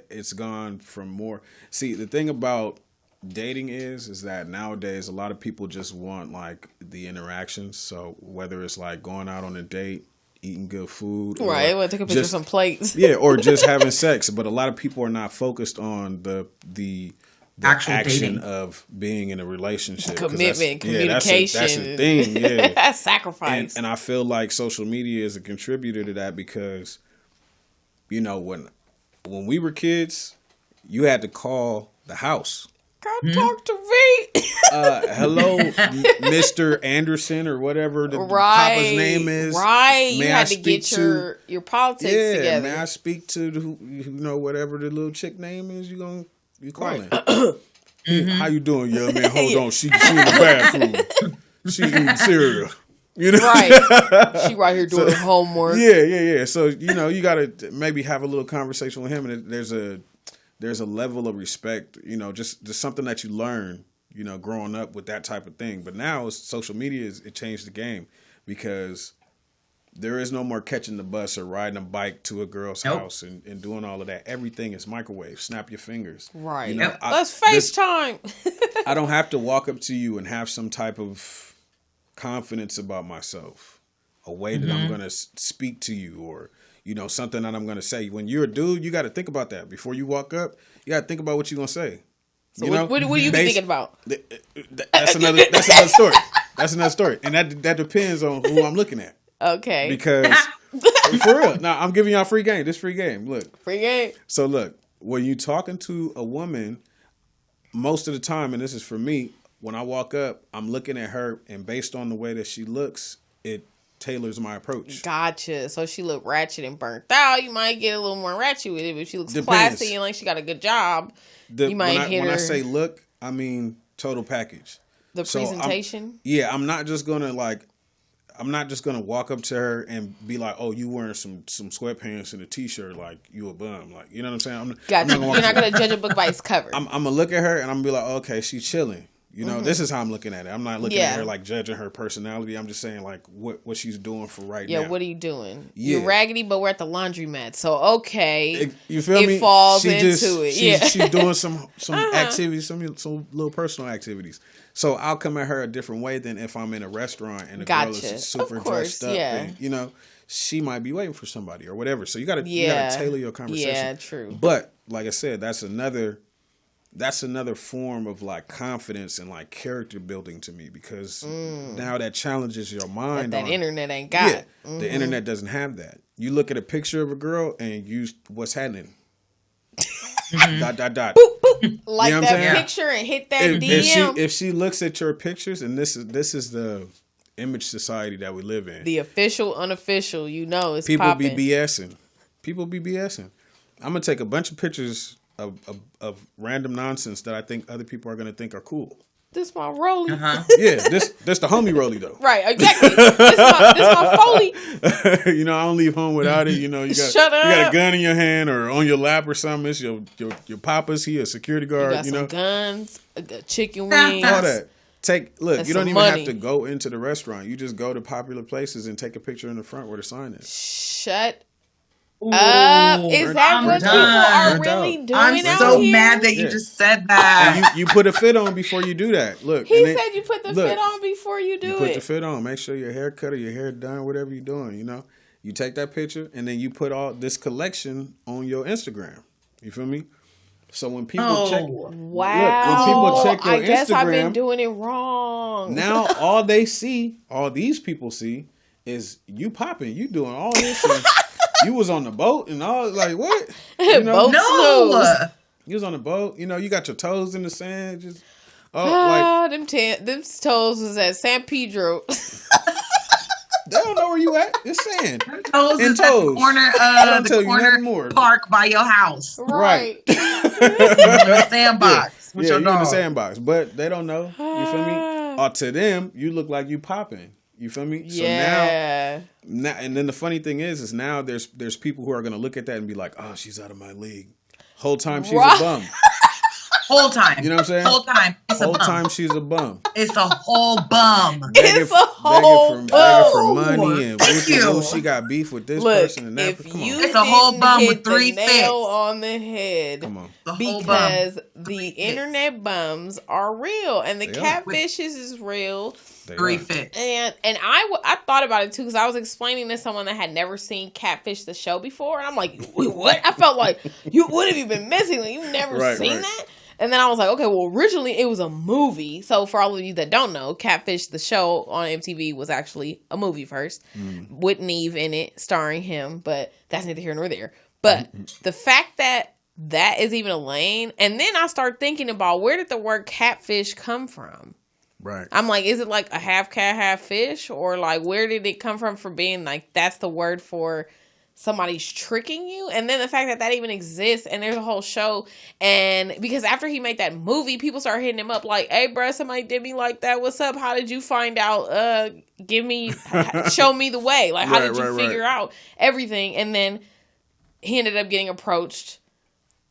it's gone from more. See, the thing about dating is that nowadays a lot of people just want like the interactions. So whether it's like going out on a date, eating good food, right? We'll take a picture of some plates, or just having sex. But a lot of people are not focused on the actual action dating. Of being in a relationship, commitment, communication. That's a thing. Yeah, that's sacrifice. And I feel like social media is a contributor to that, because when we were kids, you had to call the house. Come talk to me. Hello, Mr. Anderson, or whatever the papa's name is. Right. You had to get your politics together. May I speak to whatever the little chick name is you calling? How you doing, young man? Hold on. She in the bathroom. She eating cereal. Right. She right here doing her homework. Yeah. So, you got to maybe have a little conversation with him, and there's a level of respect, just something that you learn, growing up with that type of thing. But now social media it changed the game, because there is no more catching the bus or riding a bike to a girl's house and doing all of that. Everything is microwave. Snap your fingers. Right. Let's FaceTime. I don't have to walk up to you and have some type of confidence about myself, a way that I'm going to speak to you, or something that I'm going to say. When you're a dude, you got to think about that. Before you walk up, you got to think about what you're going to say. So what are you thinking about? That's another story. That's another story. And that depends on who I'm looking at. Okay. Because, for real, now I'm giving y'all free game. This free game. Look. Free game. So look, when you talking to a woman, most of the time, and this is for me, when I walk up, I'm looking at her, and based on the way that she looks, it tailors my approach. Gotcha. So she look ratchet and burnt out, you might get a little more ratchet with it. But if she looks classy and like she got a good job, you might hit her. When I say look, I mean total package. The presentation? I'm not just gonna walk up to her and be like, oh, you wearing some sweatpants and a t-shirt, like you a bum. Like, you know what I'm saying? Gotcha. You're not going to judge a book by its cover. I'm going to look at her and I'm going to be like, okay, she's chilling. This is how I'm looking at it. I'm not looking at her like judging her personality. I'm just saying like what she's doing for now. Yeah, what are you doing? Yeah. You're raggedy, but we're at the laundromat. So, okay. You feel me? It falls into it. She's doing some activities, some little personal activities. So I'll come at her a different way than if I'm in a restaurant and the girl is super dressed up. Yeah. And, she might be waiting for somebody or whatever. So you got to tailor your conversation. Yeah, true. But like I said, that's another form of like confidence and like character building to me, because now that challenges your mind. That internet ain't got. Yeah, the internet doesn't have that. You look at a picture of a girl and what's happening. ... Boop, boop. Like that picture and hit that DM. If she looks at your pictures, and this is the image society that we live in. The official, unofficial, it's people popping. be BSing. People be BSing. I'm gonna take a bunch of pictures of random nonsense that I think other people are gonna think are cool. This my rollie. Yeah, this the homie rollie though. Right, exactly. This my Foley. You know, I don't leave home without it. You know, you got a gun in your hand or on your lap or something. It's your papa's. He a security guard. You got some guns, chicken wings, all that. Look, you don't even money. have to go into the restaurant. You just go to popular places and take a picture in the front where the sign is. Shut up. Is that what people are really doing I'm so mad that you just said that. And you put a fit on before you do that. Look, he said you put the fit on before you do it. You put the fit on. Make sure your hair cut or your hair done, whatever you're doing, you know. You take that picture and then you put all this collection on your Instagram. You feel me? So when people check, wow, when people check your I guess Instagram, I've been doing it wrong. Now all these people see is you popping, you doing all this. And you was on the boat and all, like what? You know? You was on the boat. You know, you got your toes in the sand. Just them toes was at San Pedro. They don't know where you at. It's sand. Toes is at the corner park by your house. Right. In the sandbox with your you dog. in the sandbox. But they don't know. You feel me? Or to them, you look like you popping. You feel me? Yeah. So now, and then the funny thing is now there's people who are going to look at that and be like, oh, she's out of my league. Whole time she's a bum. Whole time. You know what I'm saying? Whole time. It's whole a bum. time she's a bum. It's a whole bum. It's a whole bum. Begging for money and she got beef with this person and that. Come on. It's a whole bum with 3 fits. Nail on the head. Come on. Because the internet bums are real and the catfishes is real. 3 fits. And I thought about it too because I was explaining to someone that had never seen Catfish the show before, and I'm like, wait, what? I felt like what have you been missing? Like, you've never seen that? And then I was like, okay, well, originally it was a movie. So for all of you that don't know, Catfish the show on MTV was actually a movie first, with Neve in it, starring him. But that's neither here nor there. But the fact that is even a lane, and then I start thinking about where did the word catfish come from? Right. I'm like, is it like a half cat, half fish? Or like, where did it come from for being like, that's the word for somebody's tricking you? And then the fact that even exists and there's a whole show. And because after he made that movie, people started hitting him up like, hey, bro, somebody did me like that. What's up? How did you find out? Show me the way. Like, how did you figure out everything? And then he ended up getting approached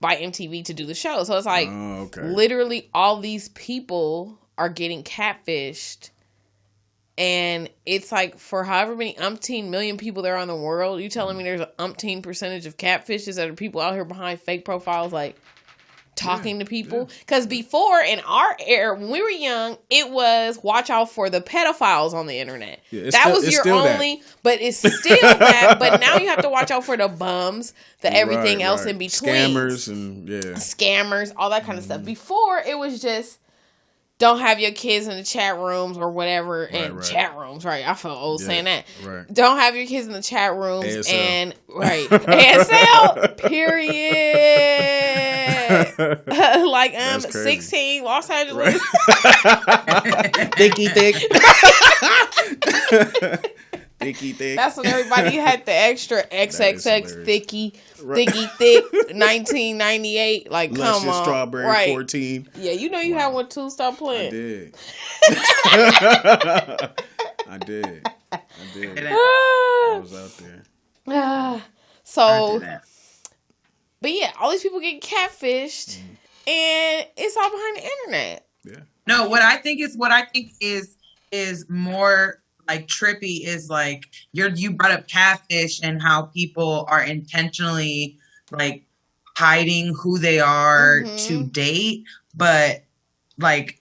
by MTV to do the show. So it's like, literally all these people are getting catfished, and it's like for however many umpteen million people there are in the world, you telling me there's an umpteen percentage of catfishes that are people out here behind fake profiles like talking to people? Because before, in our era, when we were young, it was watch out for the pedophiles on the internet. That was your only, but it's still that. But now you have to watch out for the bums, the everything else in between, scammers, all that kind of stuff. Before, it was just don't have your kids in the chat rooms or whatever. And chat rooms, I felt old saying that. Don't have your kids in the chat rooms. ASL. And ASL, period. Like 16, Los Angeles. Thicky thick. Thicky thick. That's when everybody had the extra XXX thicky thick 1998. Like, Luscious come on. Strawberry 14. Yeah, you know you had one too. Stop playing. I did. I did. I was out there. So, but yeah, all these people get catfished, and it's all behind the internet. Yeah. No, what I think is more like trippy is like you brought up catfish and how people are intentionally like hiding who they are to date, but like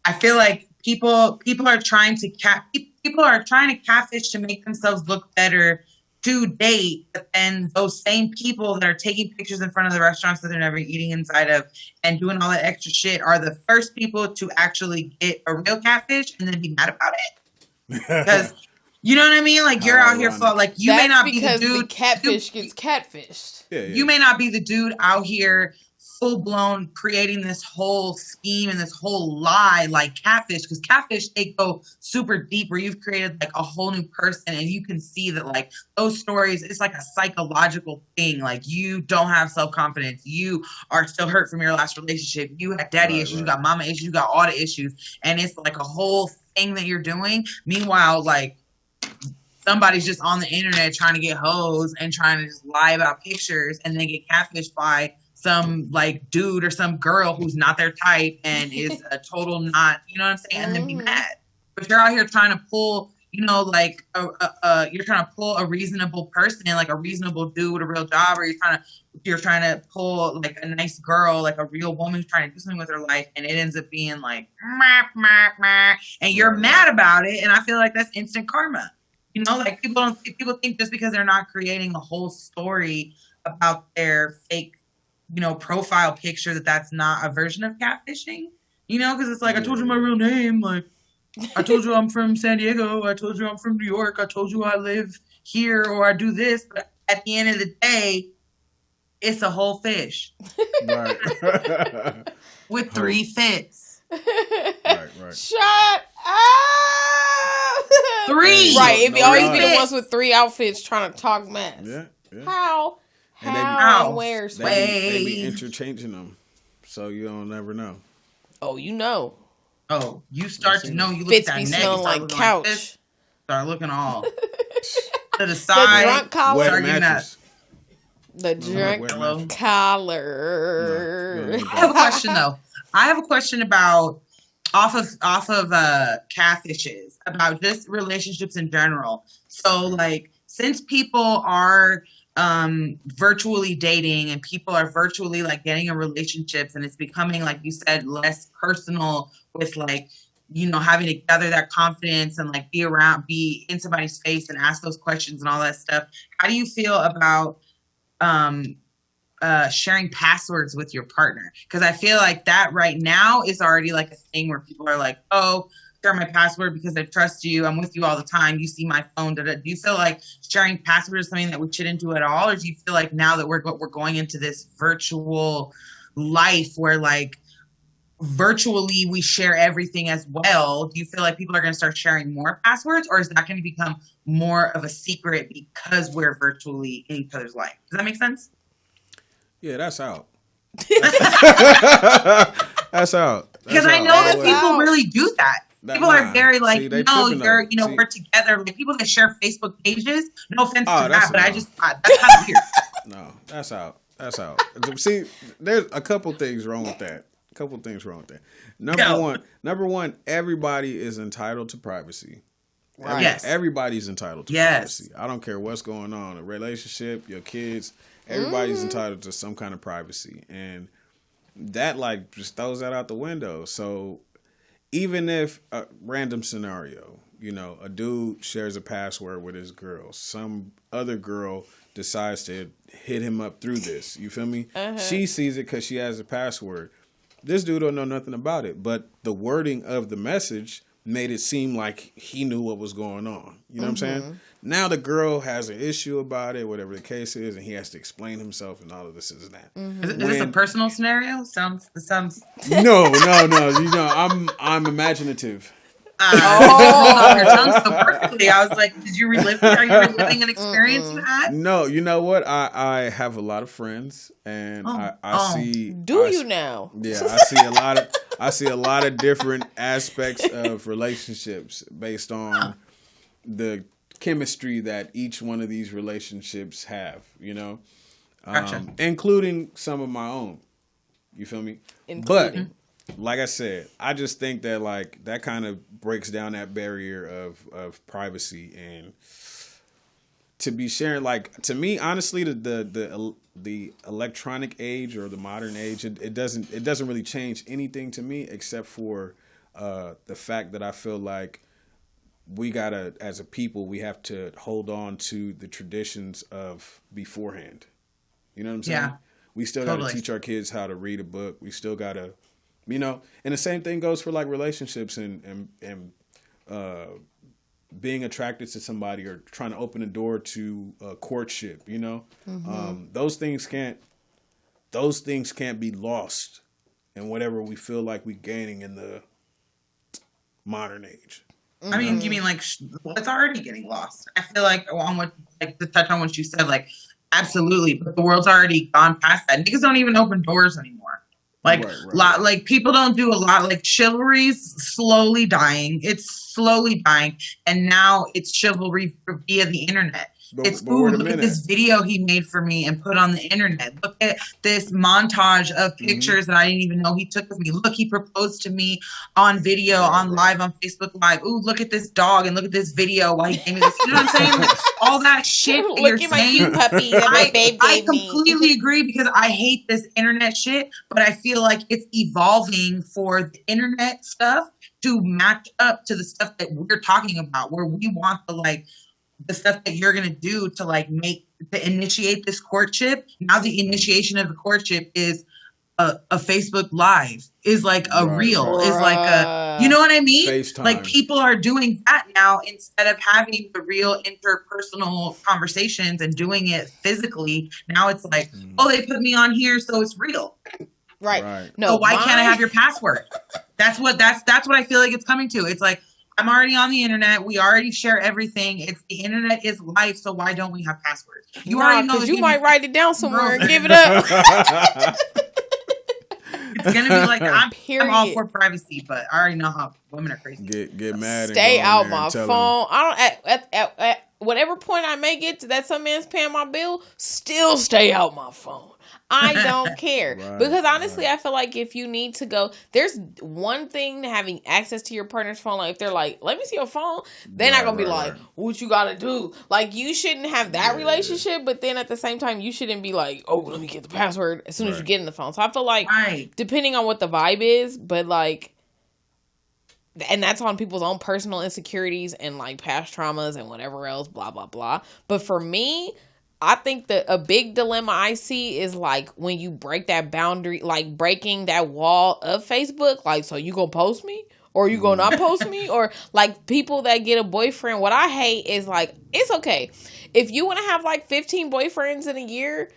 I feel like people are trying to catfish to make themselves look better to date, but then those same people that are taking pictures in front of the restaurants that they're never eating inside of and doing all that extra shit are the first people to actually get a real catfish and then be mad about it. Because you know what I mean? Like you're out here for like you may not be the dude. The catfish gets catfished. You may not be the dude out here full blown creating this whole scheme and this whole lie like catfish, because catfish, they go super deep where you've created like a whole new person, and you can see that like those stories, it's like a psychological thing. Like you don't have self-confidence, you are still hurt from your last relationship, you had daddy issues, you got mama issues, you got all the issues, and it's like a whole thing that you're doing. Meanwhile, like somebody's just on the internet trying to get hoes and trying to just lie about pictures and then get catfished by some like dude or some girl who's not their type and is a total not, you know what I'm saying? And then be mad. But you're out here trying to pull, you know, like you're trying to pull a reasonable person, like a reasonable dude with a real job, or you're trying to pull like a nice girl, like a real woman who's trying to do something with her life, and it ends up being like and you're mad about it. And I feel like that's instant karma. You know, like people think just because they're not creating a whole story about their fake, you know, profile picture, that's not a version of catfishing. You know, because it's like, I told you my real name. Like, I told you I'm from San Diego. I told you I'm from New York. I told you I live here or I do this. But at the end of the day, it's a whole fish. Right. With 3 fits. Right. Shut up. 3. Right. It'd always be the fits. ones with 3 outfits trying to talk mess. Yeah. How? How? Where? They be interchanging them, so you don't never know. Oh, you know. Oh, you start to know. You look Fits at that be neck, smelling you start like looking couch. this, start looking all to the The side. drunk collar. Wet Start getting that. mattress. The drunk wet Hello. mattress. collar. No, you don't need I have a that. question though. I have a question about off of catfishes, about just relationships in general. So like, since people are virtually dating and people are virtually like getting in relationships, and it's becoming, like you said, less personal with like, you know, having to gather that confidence and like be in somebody's face and ask those questions and all that stuff. How do you feel about sharing passwords with your partner? Because I feel like that right now is already like a thing where people are like, oh, share my password because I trust you. I'm with you all the time. You see my phone. Do you feel like sharing passwords is something that we shouldn't do at all? Or do you feel like now that we're going into this virtual life where like virtually we share everything as well, do you feel like people are going to start sharing more passwords, or is that going to become more of a secret because we're virtually in each other's life? Does that make sense? Yeah, that's out. That's out. Because I know that people really do that. People are very like, See, they no, tripping you're, though. you know, See- we're together. Like people that share Facebook pages. No offense Oh, to that's that, but a I no. just that's kind of weird. No, that's out. That's out. See, there's a couple things wrong with that. Number one, everybody is entitled to privacy. Right. Yes. Everybody's entitled to privacy. I don't care what's going on, a relationship, your kids, everybody's entitled to some kind of privacy. And that like just throws that out the window. So even if a random scenario, you know, a dude shares a password with his girl, some other girl decides to hit him up through this, you feel me? She sees it because she has a password. This dude don't know nothing about it, but the wording of the message made it seem like he knew what was going on. You know what I'm saying? Now the girl has an issue about it, whatever the case is, and he has to explain himself and all of this and that. Is this a personal scenario? It sounds. No. You know, I'm imaginative. Off your tongue so perfectly. I was like, did you relive? Are you reliving an experience you had? No, you know what? I have a lot of friends, and I see. Do you now? Yeah, I see a lot of different aspects of relationships based on the chemistry that each one of these relationships have. You know, Gotcha. Including some of my own. You feel me? Including. But like I said, I just think that like that kind of breaks down that barrier of privacy, and to be sharing, like, to me, honestly, the electronic age or the modern age, it doesn't really change anything to me except for the fact that I feel like we gotta, as a people, we have to hold on to the traditions of beforehand. You know what I'm saying? Yeah. We still Totally. gotta teach our kids how to read a book. We still gotta, you know, and the same thing goes for like relationships and being attracted to somebody or trying to open a door to courtship, you know. Those things can't those things can't be lost in whatever we feel like we're gaining in the modern age. I mean, you mean like well, it's already getting lost? I feel like on what, like, to touch on what you said, like absolutely, but the world's already gone past that. Niggas don't even open doors anymore. Like like people don't do a lot. Like chivalry's slowly dying. It's slowly dying, and now it's chivalry via the internet. Look at this video he made for me and put on the internet. Look at this montage of pictures that I didn't even know he took of me. Look, he proposed to me on video, on live, on Facebook Live. Ooh, look at this dog and look at this video while he gave me this. You know what I'm saying? Like, all that shit that look you're at my saying. cute puppy that my babe I gave me. completely agree because I hate this internet shit, but I feel like it's evolving for the internet stuff to match up to the stuff that we're talking about, where we want the stuff that you're going to do to like to initiate this courtship. Now the initiation of the courtship is a Facebook Live, is like a reel, is like a, you know what I mean? FaceTime. Like people are doing that now instead of having the real interpersonal conversations and doing it physically. Now it's like, oh, they put me on here, so it's real. Right. No, so why can't I have your password? That's what I feel like it's coming to. It's like, I'm already on the internet. We already share everything. The internet is life, so why don't we have passwords? You already know. You might write it down somewhere and give it up. It's gonna be like I'm all for privacy, but I already know how women are crazy. Get mad. Stay out my phone. I don't at whatever point I may get to that some man's paying my bill. Still stay out my phone. I don't care. Because honestly, I feel like if you need to go, there's one thing to having access to your partner's phone. Like if they're like, let me see your phone, they're not going to be like, what you got to do? Like you shouldn't have that relationship, but then at the same time, you shouldn't be like, oh, let me get the password as soon as you get in the phone. So I feel like depending on what the vibe is, but like, and that's on people's own personal insecurities and like past traumas and whatever else, blah, blah, blah. But for me, I think that a big dilemma I see is like when you break that boundary, like breaking that wall of Facebook. Like, so you gonna post me or you gonna not post me? Or like people that get a boyfriend. What I hate is like, it's okay. If you want to have like 15 boyfriends in a year,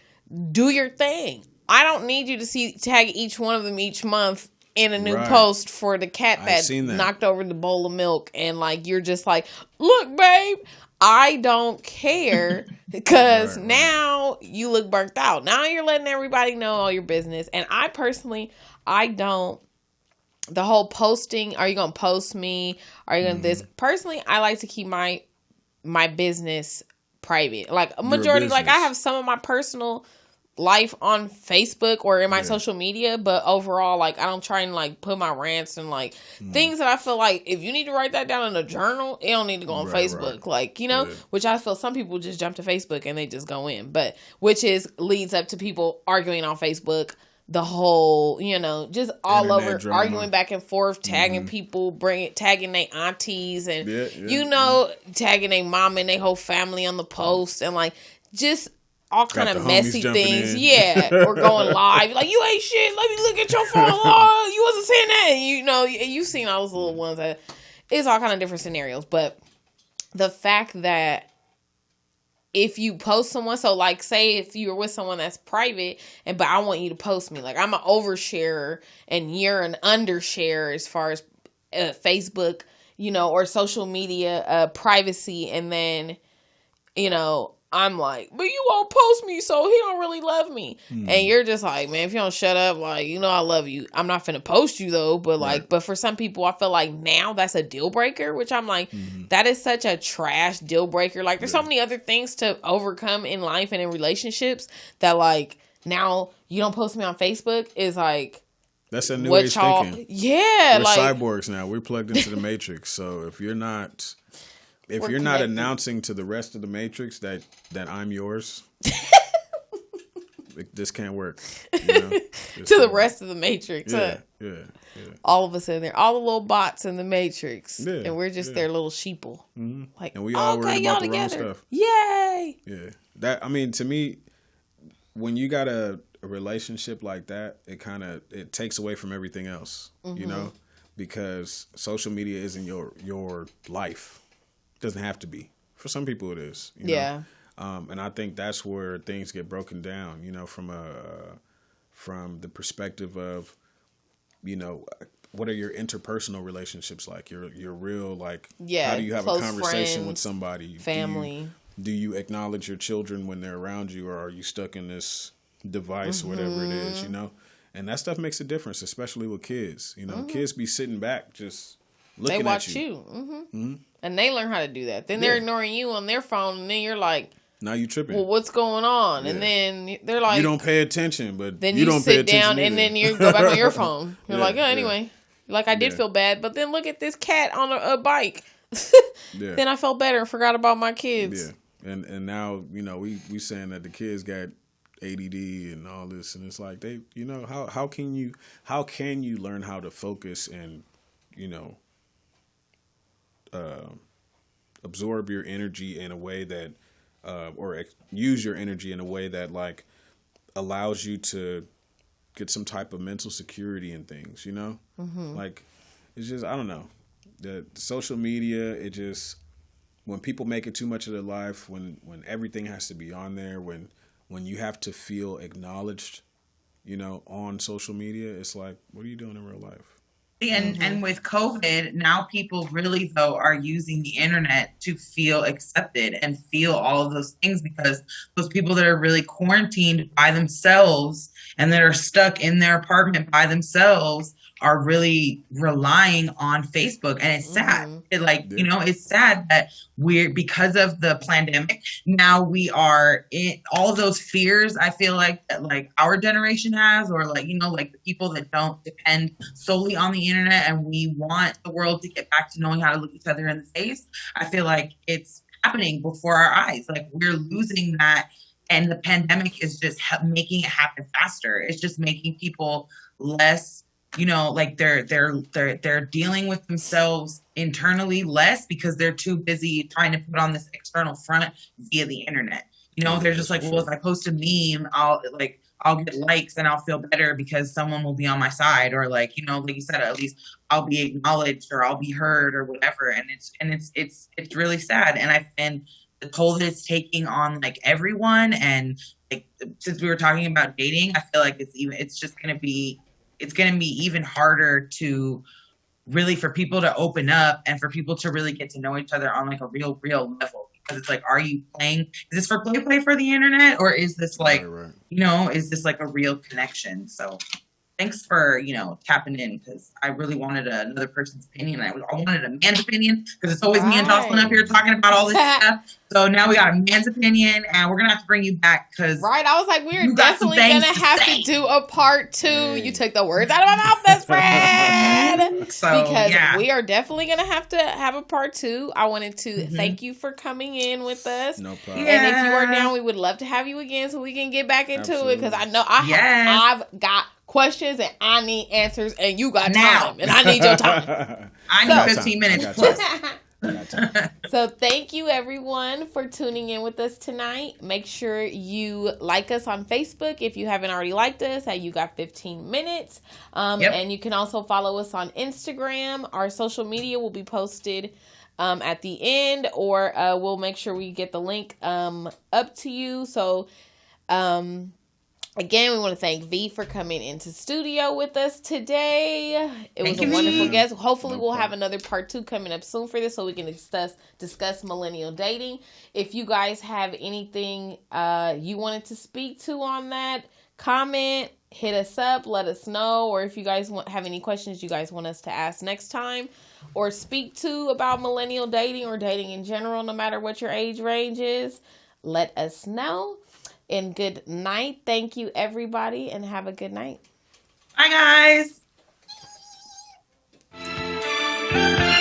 do your thing. I don't need you to tag each one of them each month in a new post for the cat that knocked over the bowl of milk. And like, you're just like, look, babe, I don't care because now you look burnt out. Now you're letting everybody know all your business. And I personally, the whole posting, are you going to post me? Are you going to this? Personally, I like to keep my business private. Like a majority, like I have some of my personal life on Facebook or in my social media, but overall, like I don't try and like put my rants and like things that I feel like if you need to write that down in a journal, it don't need to go on Facebook. Like, you know, which I feel some people just jump to Facebook and they just go in, but which leads up to people arguing on Facebook, the whole, you know, just all internet over drama. Arguing back and forth, tagging people, tagging their aunties and you know, tagging their mom and their whole family on the post and like just all kind of messy things. Or going live. Like, you ain't shit. Let me look at your phone. Oh, you wasn't saying that. And you know, you've seen all those little ones that it's all kind of different scenarios. But the fact that if you post someone, so like say if you're with someone that's private but I want you to post me. Like I'm an oversharer and you're an undersharer as far as Facebook, you know, or social media privacy. And then, you know, I'm like, but you won't post me, so he don't really love me. And you're just like, man, if you don't shut up, like, you know, I love you. I'm not finna post you though, but like, but for some people, I feel like now that's a deal breaker, which I'm like, that is such a trash deal breaker. Like, there's so many other things to overcome in life and in relationships that like, now you don't post me on Facebook is like, that's a new age thinking. Yeah. We're like cyborgs now. We're plugged into the matrix. So if you're not announcing to the rest of the matrix that I'm yours, this can't work. You know? To the rest of the matrix. Yeah. All of us in there. All the little bots in the matrix. Yeah, and we're just their little sheeple. Like, and we all worried about the wrong stuff. Yay! Yeah. That, I mean, to me, when you got a relationship like that, it takes away from everything else, you know? Because social media isn't your life. Doesn't have to be. For some people it is. You know? And I think that's where things get broken down, you know, from from the perspective of, you know, what are your interpersonal relationships like? Your real, like, Yeah, how do you have a close conversation with friends, somebody? family. Do you acknowledge your children when they're around you, or are you stuck in this device, whatever it is, you know? And that stuff makes a difference, especially with kids. You know, kids be sitting back just looking They watch at you. And they learn how to do that. Then they're ignoring you on their phone, and then you're like, Now you tripping. well, what's going on? And then they're like, You don't pay attention, but then you don't pay sit attention down, either. and then you go back on your phone. You're Yeah, like, oh, yeah. anyway. Like, I did feel bad, but then look at this cat on a bike. Yeah. Then I felt better and forgot about my kids. Yeah. And now, you know, we saying that the kids got ADD and all this, and it's like they, you know, how can you learn how to focus and, you know, absorb your energy in a way that use your energy in a way that, like, allows you to get some type of mental security in things, you know? Like, it's just, I don't know, the social media, it just, when people make it too much of their life, when everything has to be on there, when you have to feel acknowledged, you know, on social media, it's like, what are you doing in real life? And with COVID, now people really, though, are using the internet to feel accepted and feel all of those things, because those people that are really quarantined by themselves and that are stuck in their apartment by themselves are really relying on Facebook. And it's sad. You know, it's sad that because of the pandemic, now we are in all those fears, I feel like, that like our generation has, or like, you know, like the people that don't depend solely on the internet, and we want the world to get back to knowing how to look each other in the face. I feel like it's happening before our eyes. Like, we're losing that. And the pandemic is just making it happen faster. It's just making people less, you know, like they're dealing with themselves internally less, because they're too busy trying to put on this external front via the internet. You know, they're just like, well, if I post a meme, I'll get likes and I'll feel better because someone will be on my side, or like, you know, like you said, at least I'll be acknowledged or I'll be heard or whatever. And it's really sad. And the toll that it's taking on like everyone, and like, since we were talking about dating, I feel like it's going to be even harder to really, for people to open up and for people to really get to know each other on like a real level. Because it's like, are you playing? Is this for play for the internet, or is this like, you know, is this like a real connection? So thanks for, you know, tapping in, because I really wanted another person's opinion. I wanted a man's opinion, because it's always me and Jocelyn up here talking about all this stuff. So now we got a man's opinion, and we're going to have to bring you back, because I was like, we're definitely going to have to do a part 2. You took the words out of my mouth, best friend. Because we are definitely going to have a part 2. I wanted to thank you for coming in with us. No problem. And if you are down, we would love to have you again so we can get back into it, because I know I've got questions and I need answers, and you got time, and I need your time. I need 15 minutes plus. So thank you everyone for tuning in with us tonight. Make sure you like us on Facebook if you haven't already liked us at You Got 15 Minutes. And you can also follow us on Instagram. Our social media will be posted at the end, or we'll make sure we get the link up to you. So again, we want to thank V for coming into studio with us today. It was a wonderful guest. Hopefully, we'll have another part 2 coming up soon for this, so we can discuss millennial dating. If you guys have anything you wanted to speak to on that, comment, hit us up, let us know. Or if you guys have any questions you guys want us to ask next time or speak to about millennial dating or dating in general, no matter what your age range is, let us know. And good night. Thank you, everybody, and have a good night. Bye, guys.